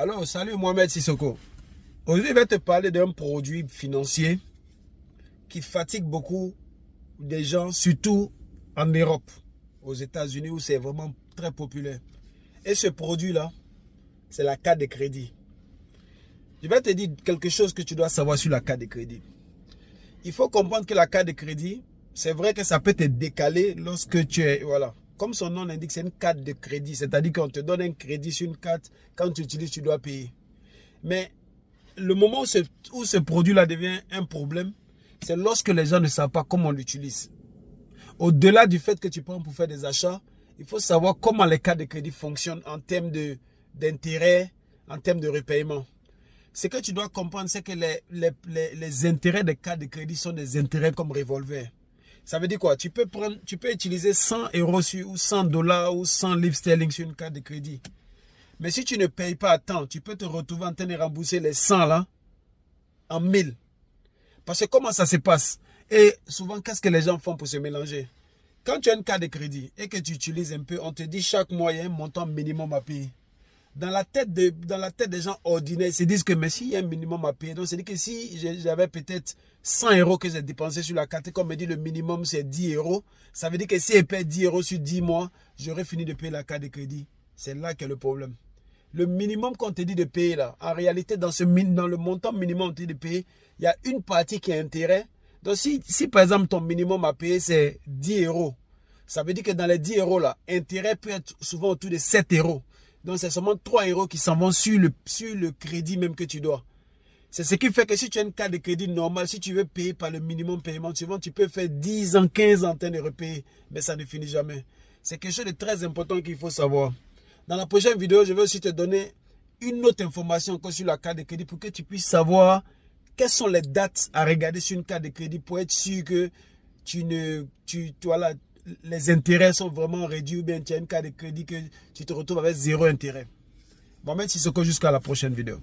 Alors, salut Mohamed Sissoko. Aujourd'hui, je vais te parler d'un produit financier qui fatigue beaucoup des gens, surtout en Europe, aux États-Unis où c'est vraiment très populaire. Et ce produit-là, c'est la carte de crédit. Je vais te dire quelque chose que tu dois savoir sur la carte de crédit. Il faut comprendre que la carte de crédit, c'est vrai que ça peut te décaler lorsque tu es... Voilà. Comme son nom l'indique, c'est une carte de crédit. C'est-à-dire qu'on te donne un crédit sur une carte. Quand tu utilises, tu dois payer. Mais le moment où ce produit-là devient un problème, c'est lorsque les gens ne savent pas comment on l'utilise. Au-delà du fait que tu prends pour faire des achats, il faut savoir comment les cartes de crédit fonctionnent en termes d'intérêt, en termes de repaiement. Ce que tu dois comprendre, c'est que les intérêts des cartes de crédit sont des intérêts comme revolver. Ça veut dire quoi? Tu peux utiliser 100 euros ou 100 dollars ou 100 livres sterling sur une carte de crédit. Mais si tu ne payes pas à temps, tu peux te retrouver en train de rembourser les 100 là en 1000. Parce que comment ça se passe? Et souvent, qu'est-ce que les gens font pour se mélanger? Quand tu as une carte de crédit et que tu utilises un peu, on te dit chaque mois, il y a un montant minimum à payer. Dans la tête des gens ordinaires, ils se disent que mais s'il y a un minimum à payer, donc c'est-à-dire que si j'avais peut-être 100 euros que j'ai dépensé sur la carte, et comme me dit le minimum c'est 10 euros, ça veut dire que si je paye 10 euros sur 10 mois, j'aurais fini de payer la carte de crédit. C'est là qu'est le problème. Le minimum qu'on te dit de payer là, en réalité dans le montant minimum on te dit de payer, il y a une partie qui est intérêt. Donc si par exemple ton minimum à payer c'est 10 euros, ça veut dire que dans les 10 euros là, intérêt peut être souvent autour de 7 euros. Donc, c'est seulement 3 euros qui s'en vont sur le crédit même que tu dois. C'est ce qui fait que si tu as une carte de crédit normale, si tu veux payer par le minimum paiement, souvent tu peux faire 10 ans, 15 ans en train de repayer, mais ça ne finit jamais. C'est quelque chose de très important qu'il faut savoir. Dans la prochaine vidéo, je vais aussi te donner une autre information encore sur la carte de crédit pour que tu puisses savoir quelles sont les dates à regarder sur une carte de crédit pour être sûr que les intérêts sont vraiment réduits ou bien tu as une carte de crédit que tu te retrouves avec zéro intérêt. Bon, même si c'est jusqu'à la prochaine vidéo.